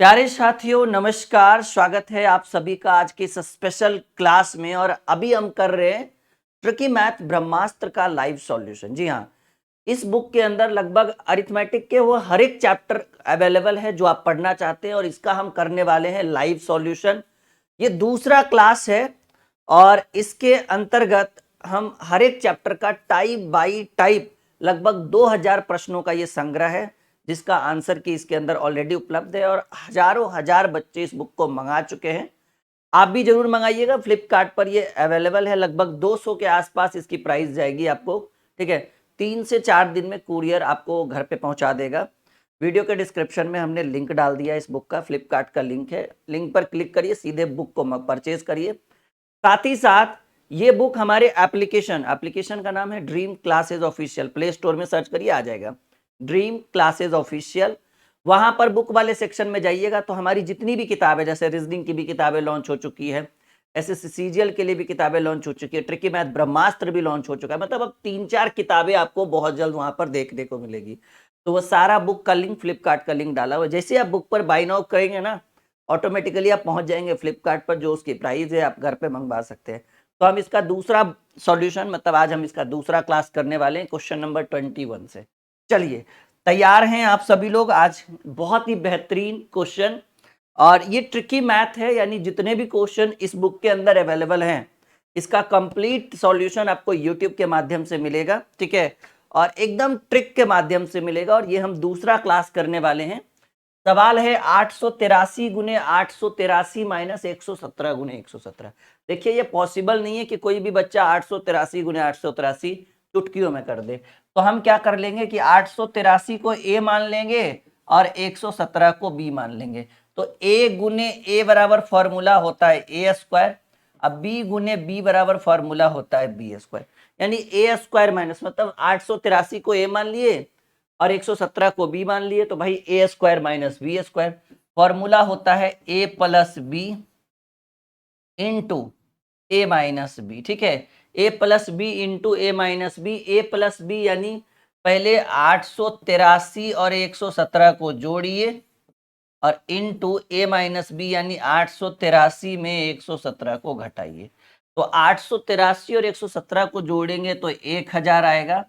प्यारे साथियों नमस्कार। स्वागत है आप सभी का आज की इस स्पेशल क्लास में। और अभी हम कर रहे हैं ट्रिकी मैथ ब्रह्मास्त्र का लाइव सॉल्यूशन। जी हाँ, इस बुक के अंदर लगभग अरिथमेटिक के वो हर एक चैप्टर अवेलेबल है जो आप पढ़ना चाहते हैं और इसका हम करने वाले हैं लाइव सॉल्यूशन। ये दूसरा क्लास है और इसके अंतर्गत हम हर एक चैप्टर का टाइप बाय टाइप लगभग 2000 प्रश्नों का ये संग्रह है जिसका आंसर की इसके अंदर ऑलरेडी उपलब्ध है और हजारों हजार बच्चे इस बुक को मंगा चुके हैं। आप भी जरूर मंगाइएगा। फ्लिपकार्ट पर ये अवेलेबल है। लगभग 200 के आसपास इसकी प्राइस जाएगी आपको। ठीक है, 3 से 4 दिन में कुरियर आपको घर पे पहुंचा देगा। वीडियो के डिस्क्रिप्शन में हमने लिंक डाल दिया इस बुक का। फ्लिपकार्ट का लिंक है, लिंक पर क्लिक करिए, सीधे बुक को परचेज करिए। साथ ही साथ ये बुक हमारे एप्लीकेशन का नाम है dream classes official. Play store में सर्च करिए, आ जाएगा ड्रीम क्लासेज ऑफिशियल। वहां पर बुक वाले सेक्शन में जाइएगा तो हमारी जितनी भी किताबें, जैसे रीजनिंग की भी किताबें लॉन्च हो चुकी है, एसएससी सीजीएल के लिए भी किताबें लॉन्च हो चुकी है, ट्रिकी मैथ ब्रह्मास्त्र भी लॉन्च हो चुका है। मतलब अब 3-4 किताबें आपको बहुत जल्द वहां पर देखने को मिलेगी। तो वो सारा बुक का लिंक, फ्लिपकार्ट का लिंक डाला हुआ। जैसे आप बुक पर बाय नाउ करेंगे ना, ऑटोमेटिकली आप पहुंच जाएंगे फ्लिपकार्ट पर, जो उसकी प्राइस है आप घर पे मंगवा सकते हैं। तो हम इसका दूसरा सॉल्यूशन, मतलब आज हम इसका दूसरा क्लास करने वाले हैं क्वेश्चन नंबर 21 से। चलिए, तैयार हैं आप सभी लोग? आज बहुत ही बेहतरीन क्वेश्चन, और ये ट्रिकी मैथ है, यानी जितने भी क्वेश्चन इस बुक के अंदर अवेलेबल हैं इसका कंप्लीट सॉल्यूशन आपको यूट्यूब के माध्यम से मिलेगा। ठीक है, और एकदम ट्रिक के माध्यम से मिलेगा। और ये हम दूसरा क्लास करने वाले हैं। सवाल है 883 गुने 883 माइनस 117 गुने 117। देखिए, ये पॉसिबल नहीं है कि कोई भी बच्चा 883 गुने 883 चुटकियों में कर दे। तो हम क्या कर लेंगे कि 883 को a मान लेंगे और 117 को b मान लेंगे। तो a गुने a बराबर फॉर्मूला होता है a स्क्वायर, अब b गुने b बराबर फॉर्मूला होता है b स्क्वायर। यानी a स्क्वायर माइनस, मतलब 883 को a मान लिए और 117 को b मान लिए, तो भाई a square minus B square. Formula होता है a plus B into A minus B. ठीक है, a plus B into A minus B. A plus B यानी पहले 883 और 117 को जोड़िए और इंटू ए माइनस बी यानी 883 में 117 को घटाइए। तो 883 और 117 को जोड़ेंगे तो 1000 आएगा,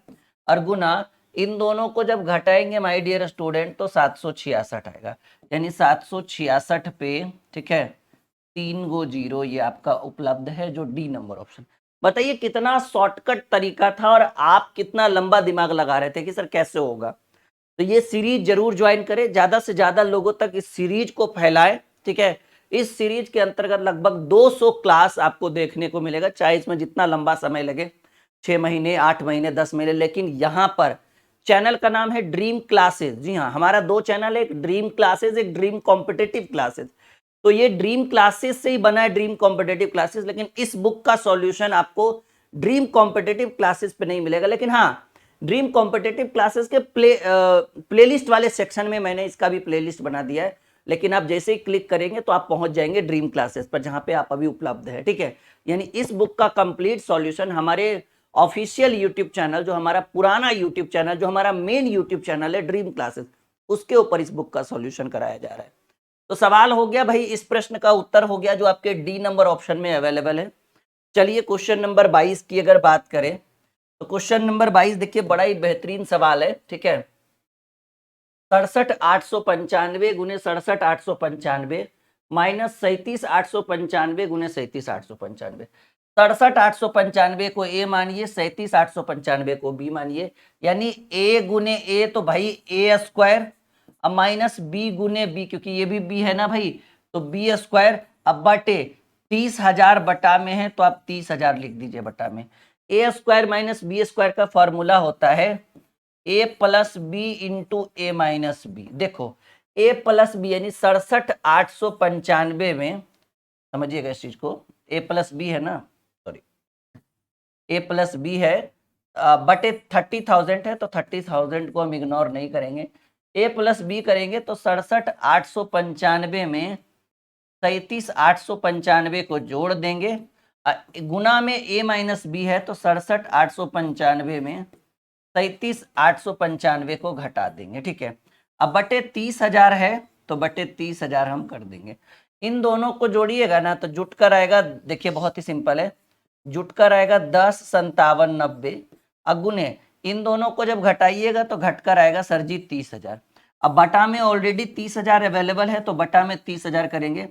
और गुना इन दोनों को जब घटाएंगे माय डियर स्टूडेंट तो 766 आएगा। यानी 766 पे, ठीक है, 3 गो 0 ये आपका उपलब्ध है, जो डी नंबर ऑप्शन। बताइए कितना शॉर्टकट तरीका था और आप कितना लंबा दिमाग लगा रहे थे कि सर कैसे होगा। तो ये सीरीज जरूर ज्वाइन करें, ज्यादा से ज्यादा लोगों तक इस सीरीज को फैलाएं। ठीक है, इस सीरीज के अंतर्गत लगभग 200 क्लास आपको देखने को मिलेगा, चाहे इसमें जितना लंबा समय लगे, 6 महीने, 8 महीने, 10 महीने। लेकिन यहाँ पर चैनल का नाम है ड्रीम क्लासेज। जी हाँ, हमारा 2 चैनल है, एक ड्रीम क्लासेज, एक ड्रीम कॉम्पिटेटिव क्लासेज। तो ये ड्रीम क्लासेस से ही बना है, ड्रीम कॉम्पिटेटिव क्लासेस। लेकिन इस बुक का सॉल्यूशन आपको ड्रीम कॉम्पिटेटिव क्लासेस पे नहीं मिलेगा। लेकिन हाँ, ड्रीम कॉम्पिटेटिव क्लासेस के प्लेलिस्ट वाले सेक्शन में मैंने इसका भी प्लेलिस्ट बना दिया है। लेकिन आप जैसे ही क्लिक करेंगे तो आप पहुंच जाएंगे ड्रीम क्लासेस पर, जहां पे आप अभी उपलब्ध है। ठीक है, यानी इस बुक का कंप्लीट सॉल्यूशन हमारे ऑफिशियल यूट्यूब चैनल, जो हमारा पुराना यूट्यूब चैनल, जो हमारा मेन यूट्यूब चैनल है ड्रीम क्लासेस, उसके ऊपर इस बुक का सॉल्यूशन कराया जा रहा है। तो सवाल हो गया भाई, इस प्रश्न का उत्तर हो गया जो आपके डी नंबर ऑप्शन में अवेलेबल है। चलिए, क्वेश्चन नंबर 22 की अगर बात करें तो क्वेश्चन नंबर 22 देखिए, बड़ा ही बेहतरीन सवाल है। ठीक है, 67,895 गुने 67,895 माइनस 37,895 गुने 37,895। 67,895 को a मानिए, 37,895 को b मानिए। यानी a गुने a तो भाई a स्क्वायर, अब माइनस b गुने b, क्योंकि ये भी b है ना भाई, तो b स्क्वायर। अब बटे 30,000 बटा में है तो आप 30,000 लिख दीजिए बटा में। a square minus B square का फॉर्मूला होता है a plus B into A minus B. देखो, a प्लस बी यानी 67,895 में, समझिएगा इस चीज को, a प्लस बी है ना, सॉरी, a प्लस बी है, बटे 30,000 है तो 30,000 को हम इग्नोर नहीं करेंगे, a प्लस बी करेंगे तो 67,895 में 37,895 को जोड़ देंगे, गुना में a माइनस बी है तो 67,895 में 37,895 को घटा देंगे। ठीक है, अब बटे 30,000 है तो बटे 30,000 हम कर देंगे। इन दोनों को जोड़िएगा ना तो जुट कर आएगा, देखिए बहुत ही सिंपल है, जुट कर आएगा 10, 57, 90। अगुने इन दोनों को जब घटाइएगा तो घट कर आएगा सर जी 30,000। अब बटा में ऑलरेडी 30,000 अवेलेबल है तो बटा में 30,000 करेंगे,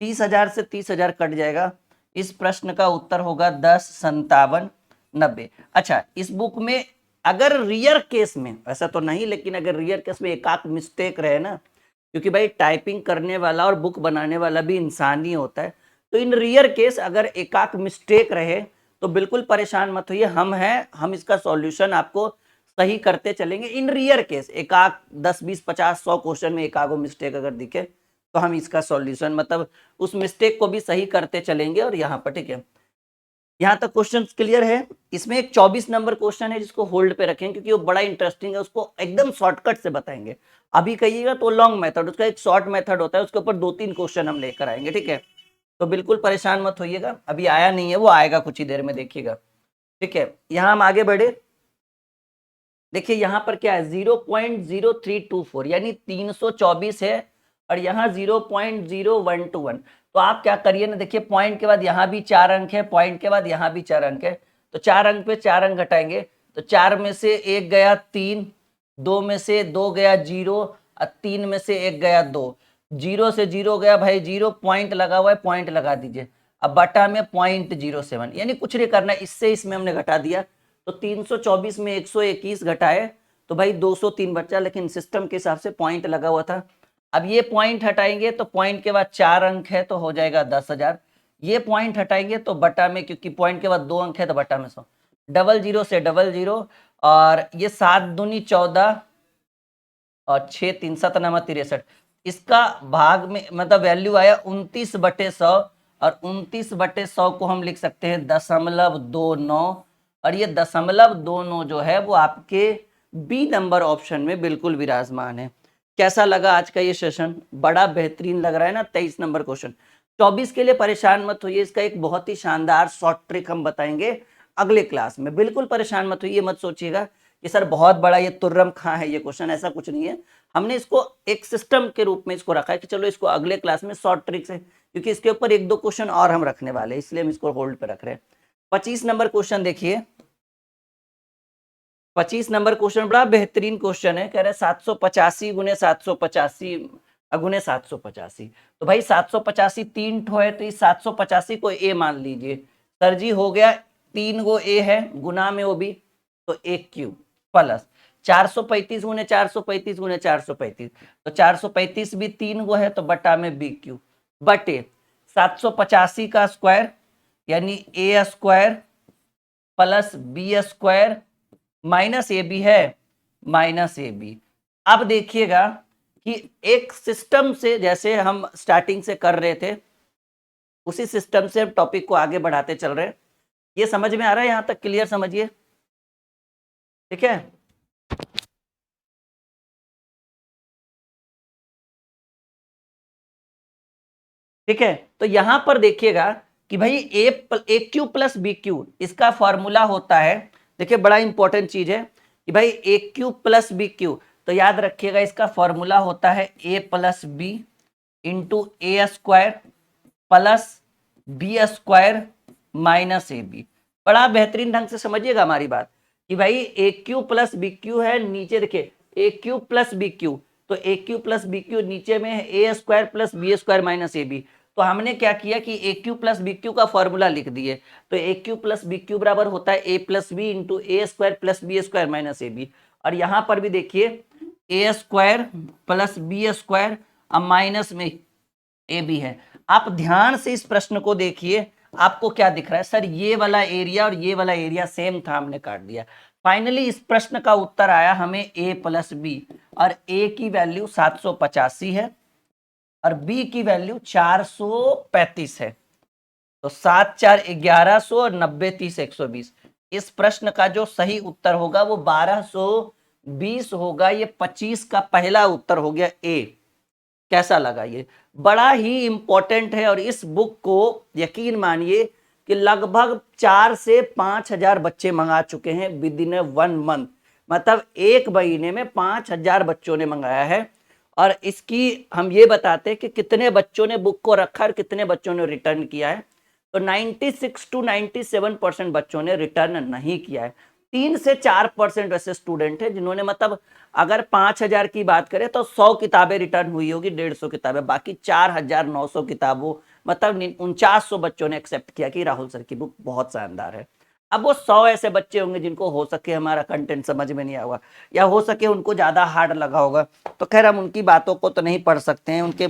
30,000 से 30,000 कट जाएगा। इस प्रश्न का उत्तर होगा 10, 57, 90। अच्छा, इस बुक में अगर रियर केस में, ऐसा तो नहीं, लेकिन अगर रियर केस में एक आध मिस्टेक रहे ना, क्योंकि भाई टाइपिंग करने वाला और बुक बनाने वाला भी इंसान ही होता है, तो इन रियर केस अगर एक आध मिस्टेक रहे तो बिल्कुल परेशान मत होइए, हम हैं, हम इसका सॉल्यूशन आपको सही करते चलेंगे। इन रियर केस एक आध 10, 20, 50, 100 क्वेश्चन में एक आधो मिस्टेक अगर दिखे तो हम इसका सॉल्यूशन मतलब उस मिस्टेक को भी सही करते चलेंगे। और यहाँ पर ठीक है, यहाँ तक क्वेश्चन क्लियर है। इसमें एक 24 नंबर क्वेश्चन है जिसको होल्ड पे रखें क्योंकि वो बड़ा इंटरेस्टिंग है, उसको एकदम शॉर्टकट से बताएंगे। अभी कहिएगा तो लॉन्ग मेथड, उसका एक शॉर्ट मेथड होता है, उसके ऊपर 2-3 क्वेश्चन हम लेकर आएंगे, ठीक है। तो बिल्कुल परेशान मत होइएगा, अभी आया नहीं है, वो आएगा कुछ ही देर में, देखिएगा, ठीक है। यहाँ हम आगे बढ़े, देखिए यहाँ पर क्या है 0.0324 यानी 324 है और यहाँ 0.0121। तो आप क्या करिए ना, देखिए पॉइंट के बाद यहाँ भी 4 अंक है, पॉइंट के बाद यहाँ भी 4 अंक है, तो 4 अंक पे 4 अंक घटाएंगे तो 4 में से 1 गया 3, 2 में से 2 गया 0 और 3 में से 1 गया 2, 0 से 0 गया भाई 0, पॉइंट लगा हुआ है, पॉइंट लगा दीजिए। अब बटा में 0.07 यानी कुछ नहीं करना, इससे इसमें हमने घटा दिया तो 324 में 121 घटाए तो भाई 203 बचा, लेकिन सिस्टम के हिसाब से पॉइंट लगा हुआ था। अब ये पॉइंट हटाएंगे तो पॉइंट के बाद 4 अंक है तो हो जाएगा 10,000, ये पॉइंट हटाएंगे तो बटा में, क्योंकि पॉइंट के बाद 2 अंक है तो बटा में 100, 00 से 00 और ये 7 दूनी 14 और 6 3 7 9 63, इसका भाग में मतलब वैल्यू आया 29/100 और 29/100 को हम लिख सकते हैं 0.29 और ये 0.29 जो है वो आपके बी नंबर ऑप्शन में बिल्कुल विराजमान है। कैसा लगा आज का ये सेशन? बड़ा बेहतरीन लग रहा है ना। 23 नंबर क्वेश्चन, 24 के लिए परेशान मत होइए, इसका एक बहुत ही शानदार शॉर्ट ट्रिक हम बताएंगे अगले क्लास में, बिल्कुल परेशान मत होइए, मत सोचिएगा कि सर बहुत बड़ा ये तुर्रम खां है ये क्वेश्चन, ऐसा कुछ नहीं है। हमने इसको एक सिस्टम के रूप में इसको रखा है कि चलो इसको अगले क्लास में शॉर्ट ट्रिक्स है, क्योंकि इसके ऊपर 1-2 क्वेश्चन और हम रखने वाले हैं, इसलिए हम इसको होल्ड पे रख रहे हैं। 25 नंबर क्वेश्चन देखिए, 25 नंबर क्वेश्चन बड़ा बेहतरीन क्वेश्चन है, कह रहे 785 गुने 785 गुने 785। तो भाई 785 3 ठो है तो इस 785 को ए मान लीजिए। सर जी हो गया 3 गो ए है, गुना में वो भी तो 1 क्यूब प्लस 435 गुने 435 गुने 435, तो 435 भी 3 गो है तो बटा में बी क्यूब बटे 785 का स्क्वायर यानी a square plus b square minus a b है माइनस ए बी। अब देखिएगा कि एक सिस्टम से जैसे हम स्टार्टिंग से कर रहे थे उसी सिस्टम से टॉपिक को आगे बढ़ाते चल रहे हैं। ये समझ में आ रहा है? यहां तक क्लियर समझिए, ठीक है। ठीक है, तो यहां पर देखिएगा कि भाई a cube plus b cube इसका फॉर्मूला होता है, देखिए बड़ा इंपॉर्टेंट चीज है कि भाई a cube plus b cube, तो याद रखिएगा इसका फॉर्मूला होता है a plus B into a square plus b square minus a b. बड़ा बेहतरीन ढंग से समझिएगा हमारी बात कि भाई a cube plus b cube है, नीचे देखिए a cube plus b cube, तो a cube plus b cube नीचे में है a square plus b square minus a b. तो हमने क्या किया कि a cube plus b cube का फॉर्मूला लिख दिए, तो a cube plus b cube बराबर होता है a plus B into a square plus b square minus a b. और यहाँ पर भी देखिए a square plus b square अब माइनस में ए बी है। आप ध्यान से इस प्रश्न को देखिए, आपको क्या दिख रहा है? सर ये वाला एरिया और ये वाला एरिया सेम था, हमने काट दिया। फाइनली इस प्रश्न का उत्तर आया हमें ए प्लस बी, और ए की वैल्यू 785 है और बी की वैल्यू 435 है। तो 7 4 1100 और 90 30 120। इस प्रश्न का जो सही उत्तर होगा वो 1220 होगा। ये 25 का पहला उत्तर हो गया ए। कैसा लगा? ये बड़ा ही इंपॉर्टेंट है और इस बुक को यकीन मानिए कि लगभग 4 से 5,000 बच्चे मंगा चुके हैं विद इन 1 मंथ, मतलब एक महीने में 5,000 बच्चों ने मंगाया है। और इसकी हम ये बताते हैं कि कितने बच्चों ने बुक को रखा और कितने बच्चों ने रिटर्न किया है। तो 96 to 97% बच्चों ने रिटर्न नहीं किया है। 3 से 4% ऐसे स्टूडेंट है जिन्होंने, मतलब अगर 5000 की बात करें तो 100 किताबें रिटर्न हुई होगी, 150 किताबें, बाकी 4900 किताबों, मतलब 4900 बच्चों ने एक्सेप्ट किया कि राहुल सर की बुक बहुत शानदार है। अब वो 100 ऐसे बच्चे होंगे जिनको हो सके हमारा कंटेंट समझ में नहीं आया होगा, या हो सके उनको ज्यादा हार्ड लगा होगा, तो खैर हम उनकी बातों को तो नहीं पढ़ सकते हैं, उनके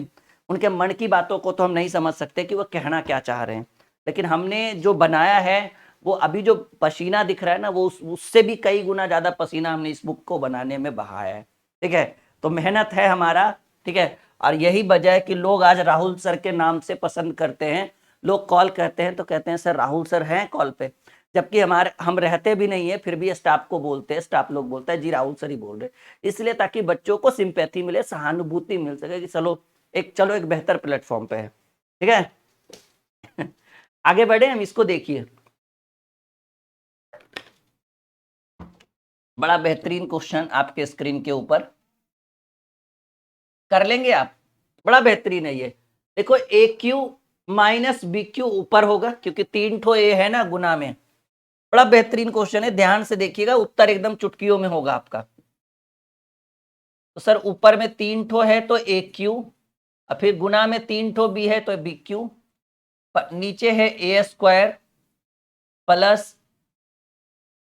उनके मन की बातों को तो हम नहीं समझ सकते कि वो कहना क्या चाह रहे हैं। लेकिन हमने जो बनाया है, वो अभी जो पसीना दिख रहा है ना, वो उससे भी कई गुना ज्यादा पसीना हमने इस बुक को बनाने में बहाया है। ठीक है, तो मेहनत है हमारा। ठीक है, और यही वजह है कि लोग आज राहुल सर के नाम से पसंद करते हैं। लोग कॉल करते हैं तो कहते हैं सर राहुल सर हैं कॉल पे, जबकि हम रहते भी नहीं है, फिर भी स्टाफ को बोलते हैं, स्टाफ लोग बोलता है जी राहुल सर ही बोल रहे, इसलिए ताकि बच्चों को सिंपैथी मिले, सहानुभूति मिल सके कि चलो एक बेहतर प्लेटफॉर्म पे है। ठीक है आगे बढ़े हम, इसको देखिए, बड़ा बेहतरीन क्वेश्चन आपके स्क्रीन के ऊपर, कर लेंगे आप, बड़ा बेहतरीन है ये। देखो ए क्यू माइनस बी क्यू ऊपर होगा क्योंकि 3 ठो ए है ना गुना में। बड़ा बेहतरीन क्वेश्चन है, ध्यान से देखिएगा, उत्तर एकदम चुटकियों में होगा आपका। तो सर ऊपर में 3 ठो है तो ए क्यू, और फिर गुना में 3 ठो बी है तो बी क्यू, नीचे है a square plus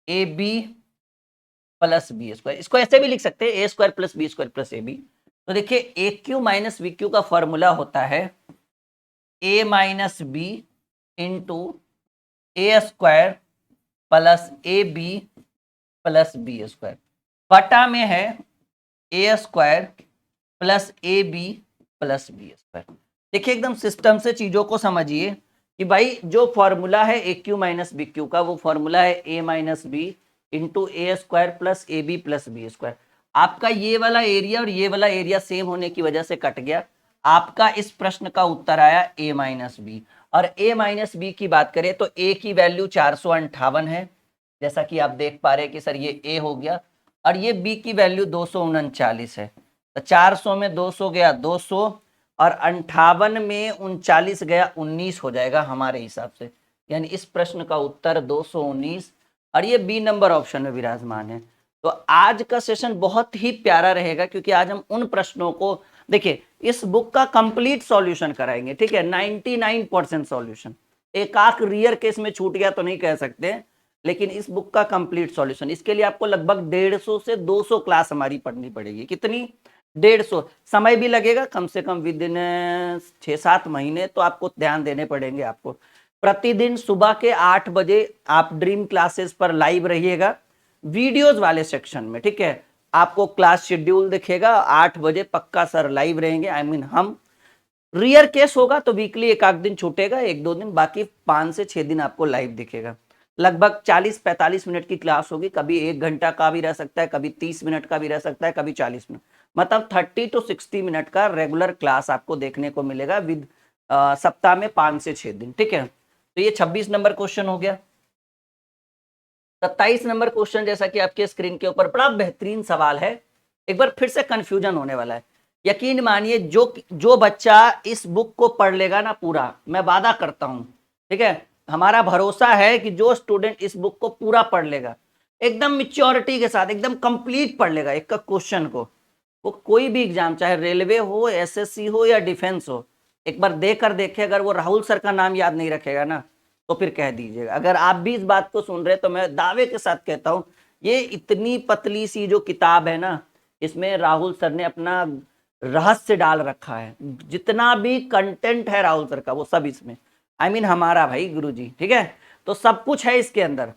a b plus b square, इसको ऐसे भी लिख सकते हैं a square plus b square plus a b. तो देखिए a cube minus b cube का फॉर्मूला होता है a minus b into a square plus a b plus b square, बटा में है a square plus a b plus b square. देखिए एकदम सिस्टम से चीजों को समझिए कि भाई जो फॉर्मूला है a cube minus b cube का, वो फॉर्मूला है a minus b into a square plus a b plus b square. आपका ये वाला एरिया और ये वाला एरिया सेम होने की वजह से कट गया, आपका इस प्रश्न का उत्तर आया ए माइनस बी। और ए माइनस बी की बात करें तो ए की वैल्यू 458 है, जैसा कि आप देख पा रहे हैं कि सर ये ए हो गया, और ये बी की वैल्यू 239 है। तो 400 में 200 गया 200, और 58 में 39 गया 19 हो जाएगा हमारे हिसाब से, यानी इस प्रश्न का उत्तर 219, और ये बी नंबर ऑप्शन में विराजमान है। तो आज का सेशन बहुत ही प्यारा रहेगा क्योंकि आज हम उन प्रश्नों को, देखिए इस बुक का कंप्लीट सॉल्यूशन कराएंगे। ठीक है, 99% सॉल्यूशन, एक आख रियर केस में छूट गया तो नहीं कह सकते, लेकिन इस बुक का कंप्लीट सॉल्यूशन, इसके लिए आपको लगभग 150 से 200 क्लास हमारी पढ़नी पड़ेगी। कितनी? 150। समय भी लगेगा, कम से कम विद इन 6-7 महीने तो आपको ध्यान देने पड़ेंगे। आपको प्रतिदिन सुबह के 8 बजे आप ड्रीम क्लासेस पर लाइव रहिएगा, वीडियोस वाले सेक्शन में। ठीक है, आपको क्लास शेड्यूल दिखेगा, 8 बजे पक्का सर लाइव रहेंगे। हम रियर केस होगा तो वीकली एक आध दिन छूटेगा, 1-2 दिन, बाकी 5 से 6 दिन आपको लाइव दिखेगा। लगभग 40-45 मिनट की क्लास होगी, कभी 1 घंटा का भी रह सकता है, कभी 30 मिनट का भी रह सकता है, कभी 40 मिनट, मतलब 30 to 60 मिनट का रेगुलर क्लास आपको देखने को मिलेगा विद सप्ताह में 5 से 6 दिन। ठीक है, तो ये 26 नंबर क्वेश्चन हो गया। 27 नंबर क्वेश्चन, जैसा कि आपके स्क्रीन के ऊपर, बड़ा बेहतरीन सवाल है, एक बार फिर से कंफ्यूजन होने वाला है। यकीन मानिए जो बच्चा इस बुक को पढ़ लेगा ना पूरा, मैं वादा करता हूं, ठीक है, हमारा भरोसा है कि जो स्टूडेंट इस बुक को पूरा पढ़ लेगा, एकदम मिच्योरिटी के साथ, एकदम कंप्लीट पढ़ लेगा एक क्वेश्चन को, वो कोई भी एग्जाम, चाहे रेलवे हो, एसएससी हो या डिफेंस हो, एक बार देकर देखे, अगर वो राहुल सर का नाम याद नहीं रखेगा ना तो फिर कह दीजिएगा। अगर आप भी इस बात को सुन रहे तो मैं दावे के साथ कहता हूं, ये इतनी पतली सी जो किताब है ना, इसमें राहुल सर ने अपना रहस्य डाल रखा है। जितना भी कंटेंट है राहुल सर का वो सब इसमें, हमारा भाई गुरुजी। ठीक है, तो सब कुछ है इसके अंदर,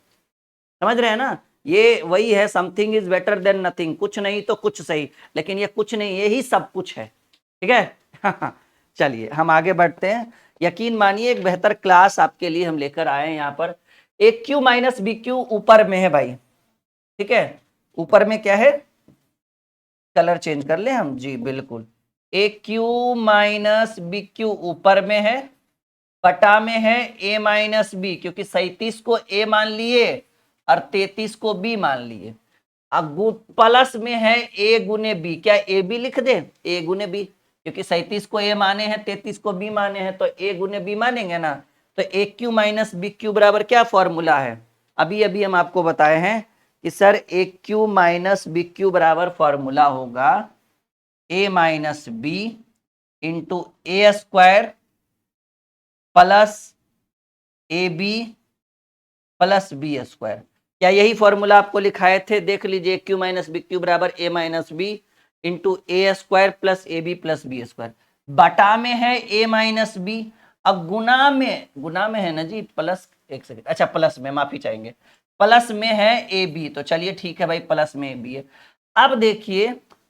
समझ रहे हैं ना, ये वही है, something is better than nothing, कुछ नहीं तो कुछ सही, लेकिन ये कुछ नहीं, ये ही सब कुछ है। ठीक है चलिए हम आगे बढ़ते हैं। यकीन मानिए एक बेहतर क्लास आपके लिए हम लेकर आए हैं। यहाँ पर ए क्यू माइनस बी क्यू ऊपर में है भाई। ठीक है, ऊपर में क्या है, कलर चेंज कर ले हम जी, बिल्कुल, a cube minus b Q ऊपर में है, बटा में है ए माइनस बी, क्योंकि 37 को ए मान लिए और 33 को बी मान लिए। प्लस में है ए गुने बी, क्या ए बी लिख दे, ए गुने बी, क्योंकि 37 को ए माने हैं, 33 को बी माने हैं, तो ए गुने बी मानेंगे ना। तो a cube minus b cube बराबर क्या फॉर्मूला है, अभी अभी हम आपको बताए हैं कि sir a cube minus b cube बराबर फॉर्मूला होगा a minus b into a square plus a b plus b square. क्या यही फॉर्मूला आपको लिखाए थे, देख लीजिए, क्यू माइनस बी क्यू बराबर a minus b into a square plus a b plus b square, बटा में है ए माइनस बी, अब गुना में है ना जी, प्लस, एक सेकंड, अच्छा प्लस में, माफी चाहेंगे, प्लस में है ए बी, तो चलिए ठीक है भाई, प्लस में ए बी है। अब देखिए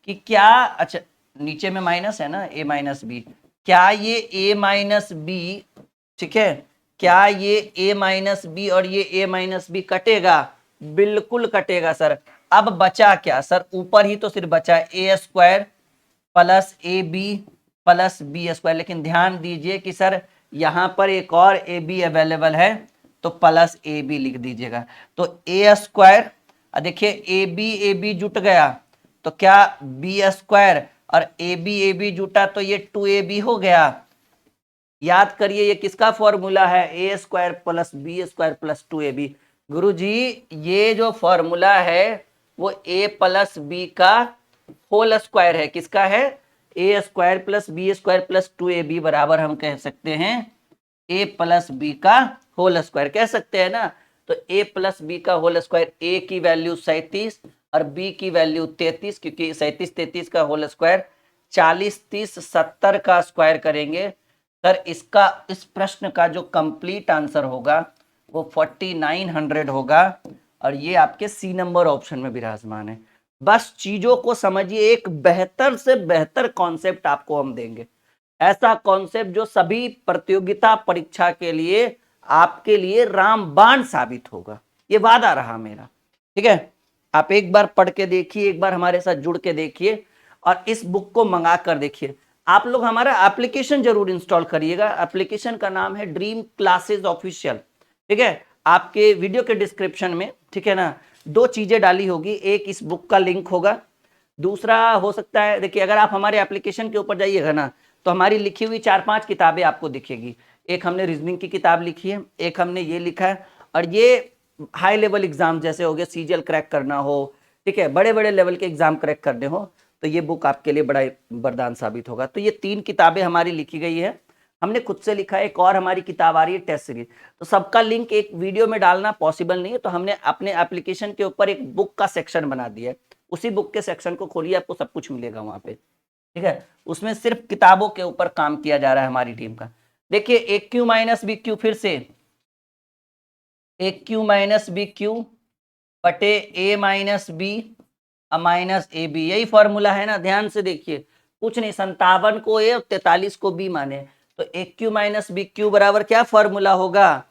कि क्या, अच्छा नीचे में माइनस है ना, ए माइनस बी, क्या ये ए माइनस बी, ठीक है, क्या ये a माइनस बी और ये a माइनस बी कटेगा, बिल्कुल कटेगा सर। अब बचा क्या सर, ऊपर ही तो सिर्फ बचा a square plus a b plus b square, लेकिन ध्यान दीजिए कि सर यहां पर एक और ए बी अवेलेबल है, तो प्लस ए बी लिख दीजिएगा। तो ए स्क्वायर, देखिए ए बी जुट गया, तो क्या बी स्क्वायर और ए बी जुटा, तो ये 2ab हो गया। याद करिए ये किसका फॉर्मूला है, a square plus b square plus 2ab। गुरुजी ये जो फॉर्मूला है वो ए प्लस बी का होल स्क्वायर है, किसका है, a square plus b square plus 2ab बराबर हम कह सकते हैं ए प्लस बी का होल स्क्वायर, कह सकते हैं ना। तो ए प्लस बी का होल स्क्वायर, ए की वैल्यू 37 और बी की वैल्यू 33, क्योंकि 37 33 का होल स्क्वायर 40 30 70 का स्क्वायर करेंगे। सर इसका, इस प्रश्न का जो कंप्लीट आंसर होगा वो 4900 होगा, और ये आपके सी नंबर ऑप्शन में विराजमान है। बस चीजों को समझिए, एक बेहतर से बेहतर कॉन्सेप्ट आपको हम देंगे, ऐसा कॉन्सेप्ट जो सभी प्रतियोगिता परीक्षा के लिए आपके लिए रामबाण साबित होगा, ये वादा रहा मेरा, ठीक है। आप एक बार पढ़ के देखिए, एक बार हमारे साथ जुड़ के देखिए, और इस बुक को मंगा कर देखिए। आप लोग हमारा एप्लीकेशन जरूर इंस्टॉल करिएगा, एप्लीकेशन का नाम है ड्रीम क्लासेस ऑफिशियल, ठीक है, आपके वीडियो के डिस्क्रिप्शन में, ठीक है ना, 2 चीजें डाली होगी, एक इस बुक का लिंक होगा, दूसरा हो सकता है, देखिए अगर आप हमारे एप्लीकेशन के ऊपर जाइएगा ना, तो हमारी लिखी हुई 4-5 किताबें आपको दिखेगी। एक हमने रीजनिंग की किताब लिखी है, एक हमने ये लिखा है, और ये हाई लेवल एग्जाम जैसे हो गए, सीजीएल क्रैक करना हो, ठीक है, बड़े बड़े लेवल के एग्जाम क्रैक करने हो, तो ये बुक आपके लिए बड़ा वरदान साबित होगा। तो ये 3 किताबें हमारी लिखी गई है, हमने खुद से लिखा है, एक और हमारी किताब आ रही है टेस्ट सीरीज, तो सबका लिंक एक वीडियो में डालना पॉसिबल नहीं है, तो हमने अपने एप्लीकेशन के ऊपर एक बुक का सेक्शन बना दिया है, उसी बुक के सेक्शन को खोलिए, आपको सब कुछ मिलेगा वहां पे, ठीक है। उसमें सिर्फ किताबों के ऊपर काम किया जा रहा है हमारी टीम का। देखिए a cube minus b cube, फिर से a cube minus b cube बटे a minus b minus a b, यही फॉर्मूला है ना, ध्यान से देखिए, कुछ नहीं, 57 को ए और 43 को बी माने, तो a cube minus b cube बराबर क्या फॉर्मूला होगा,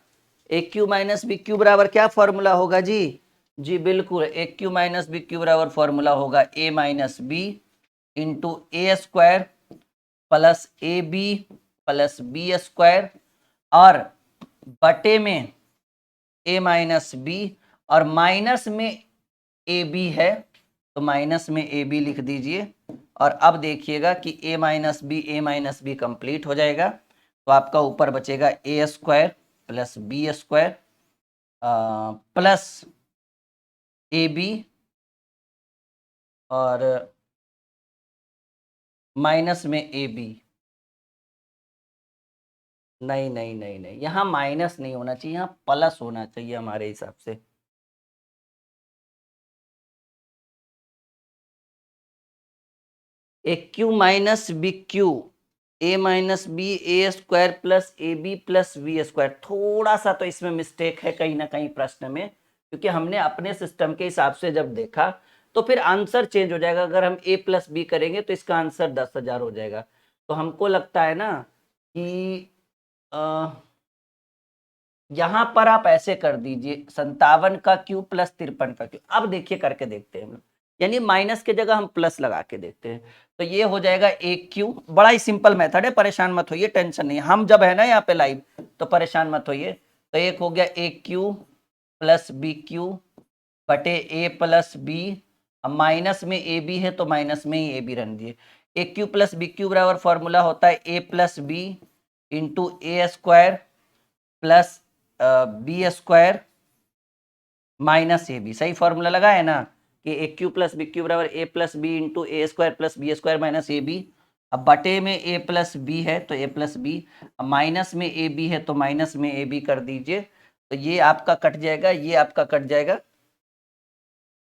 a cube minus b cube बराबर क्या फॉर्मूला होगा जी, जी बिल्कुल, a cube minus b cube बराबर फॉर्मूला होगा a minus b into a square plus a b plus b square, और बटे में ए माइनस बी, और माइनस में ए बी है, तो माइनस में ए बी लिख दीजिए, और अब देखिएगा कि ए माइनस बी कंप्लीट हो जाएगा, तो आपका ऊपर बचेगा a square plus b square plus a b और माइनस में ए बी, नहीं नहीं नहीं नहीं, यहाँ माइनस नहीं होना चाहिए, यहाँ प्लस होना चाहिए हमारे हिसाब से। A cube minus b cube a minus B a square plus a b plus b square, थोड़ा सा तो इसमें मिस्टेक है कहीं ना कहीं प्रश्न में, क्योंकि हमने अपने सिस्टम के हिसाब से जब देखा तो फिर आंसर चेंज हो जाएगा, अगर हम ए प्लस बी करेंगे तो इसका आंसर 10,000 हो जाएगा। तो हमको लगता है ना कि यहां पर आप ऐसे कर दीजिए, 57 का क्यू प्लस 53 का क्यू, अब देखिए करके देखते हैं हम लोग, यानी माइनस की जगह हम प्लस लगा के देखते हैं, तो ये हो जाएगा ए क्यू, बड़ा ही सिंपल मेथड है, परेशान मत होइए, टेंशन नहीं, हम जब है ना यहाँ पे लाइव, तो परेशान मत होइए। तो एक हो गया ए क्यू प्लस बी क्यू बटे ए प्लस बी अब माइनस में ए बी है तो माइनस में ही ए बी रन दिए। A cube plus b cube बराबर फॉर्मूला होता है a plus B into a square plus b square minus a b. सही फॉर्मूला लगा है ना कि a cube plus b cube बराबर a plus B into a square plus b square minus a b. अब बटे में ए प्लस बी है तो ए प्लस बी, अब माइनस में ए बी है तो माइनस में ए बी कर दीजिए, तो ये आपका कट जाएगा, ये आपका कट जाएगा,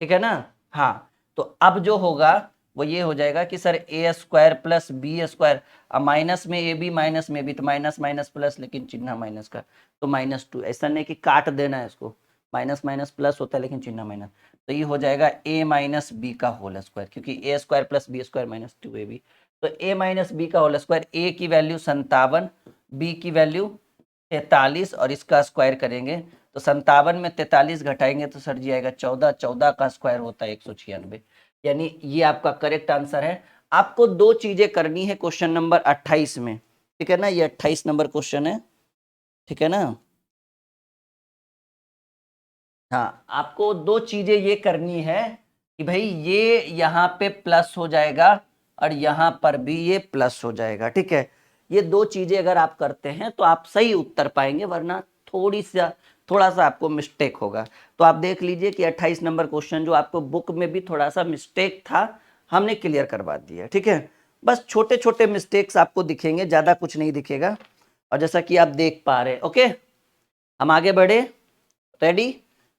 ठीक है ना। हाँ, तो अब जो होगा वो ये हो जाएगा कि सर ए स्क्वायर प्लस बी स्क्वायर, अब माइनस में ए बी माइनस में बी तो माइनस माइनस प्लस, लेकिन चिन्ह माइनस का तो -2। ऐसा नहीं कि काट देना है इसको, माइनस माइनस प्लस होता है लेकिन चिन्ह माइनस, तो ये हो जाएगा a माइनस बी का होल स्क्वायर, क्योंकि a square plus b square minus 2ab, तो a माइनस बी का होल स्क्वायर, a की वैल्यू 57, b की वैल्यू 43 और इसका स्क्वायर करेंगे तो 57 में 43 घटाएंगे तो सर जी आएगा 14, 14 का स्क्वायर होता है 196, यानी ये आपका करेक्ट आंसर है। आपको दो चीजें करनी है क्वेश्चन नंबर 28 में, ठीक है ना, ये 28 नंबर क्वेश्चन है, ठीक है ना। हाँ, आपको दो चीजें ये करनी है कि भाई ये यहाँ पे प्लस हो जाएगा और यहाँ पर भी ये प्लस हो जाएगा, ठीक है। ये दो चीजें अगर आप करते हैं तो आप सही उत्तर पाएंगे, वरना थोड़ा सा आपको मिस्टेक होगा। तो आप देख लीजिए कि 28 नंबर क्वेश्चन जो आपको बुक में भी थोड़ा सा मिस्टेक था, हमने क्लियर करवा दिया, ठीक है। बस छोटे छोटे मिस्टेक्स आपको दिखेंगे, ज्यादा कुछ नहीं दिखेगा। और जैसा कि आप देख पा रहे, ओके, हम आगे बढ़े, रेडी।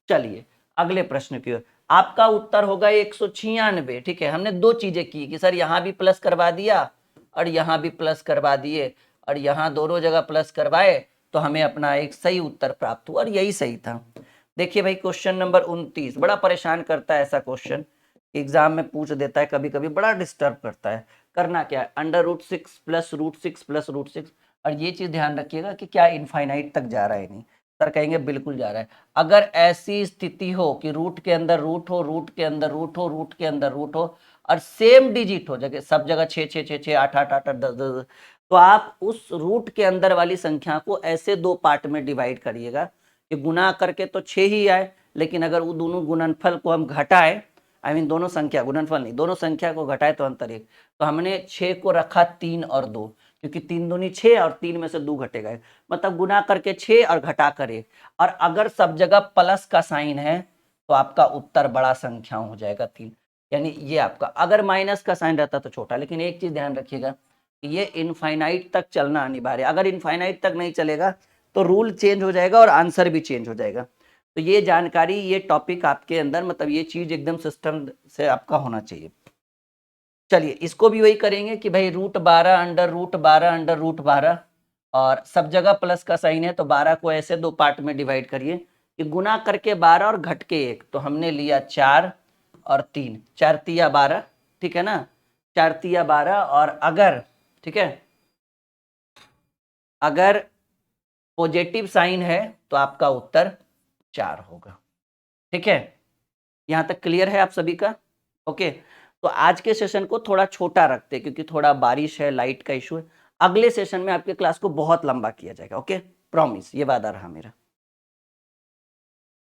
चलिए अगले प्रश्न की ओर। आपका उत्तर होगा 196, ठीक है। हमने दो चीजें की कि सर यहाँ भी प्लस करवा दिया और यहाँ भी प्लस करवा दिए और यहाँ दोनों जगह प्लस करवाए तो हमें अपना एक सही उत्तर प्राप्त हुआ और यही सही था। देखिए भाई क्वेश्चन नंबर 29 बड़ा परेशान करता है, ऐसा क्वेश्चन एग्जाम में पूछ देता है, कभी कभी बड़ा डिस्टर्ब करता है। करना क्या है, √6 प्लस √6 प्लस √6, और ये चीज ध्यान रखिएगा कि क्या इनफाइनाइट तक जा रहा है नहीं। सर कहेंगे बिल्कुल जा रहा है। अगर ऐसी स्थिति हो कि रूट के अंदर रूट हो, रूट के अंदर रूट हो, रूट के अंदर रूट हो और सेम डिजिट हो, जगह सब जगह 6 6 6 6 8 8 8 10 10, तो आप उस रूट के अंदर वाली संख्या को ऐसे दो पार्ट में डिवाइड करिएगा कि गुना करके तो 6 ही आए, लेकिन अगर वो दोनों गुणनफल को हम घटाए, दोनों संख्या, गुणनफल नहीं, दोनों संख्या को घटाए तो अंतर 1, तो हमने 6 को रखा 3 और 2, क्योंकि 3 दूनी 6 और 3 में से 2 घटेगा, मतलब गुना करके 6 और घटा कर 1। और अगर सब जगह प्लस का साइन है तो आपका उत्तर बड़ा संख्या हो जाएगा 3, यानी ये आपका। अगर माइनस का साइन रहता तो छोटा, लेकिन एक चीज ध्यान रखिएगा ये इनफाइनाइट तक चलना अनिवार्य है। अगर इनफाइनाइट तक नहीं चलेगा तो रूल चेंज हो जाएगा और आंसर भी चेंज हो जाएगा। तो ये जानकारी, ये टॉपिक आपके अंदर, मतलब ये चीज एकदम सिस्टम से आपका होना चाहिए। चलिए इसको भी वही करेंगे कि भाई √12 अंडर √12 अंडर √12, और सब जगह प्लस का साइन है तो 12 को ऐसे दो पार्ट में डिवाइड करिए कि गुना करके 12 और घट के 1, तो हमने लिया 4 और 3, 4 तिया 12, ठीक है ना, 4 तिया 12। और अगर, ठीक है, अगर पॉजिटिव साइन है तो आपका उत्तर 4 होगा, ठीक है। यहां तक क्लियर है आप सभी का, ओके। तो आज के सेशन को थोड़ा छोटा रखते हैं क्योंकि थोड़ा बारिश है, लाइट का इशू है। अगले सेशन में आपके क्लास को बहुत लंबा किया जाएगा, ओके, प्रॉमिस, ये वादा रहा मेरा।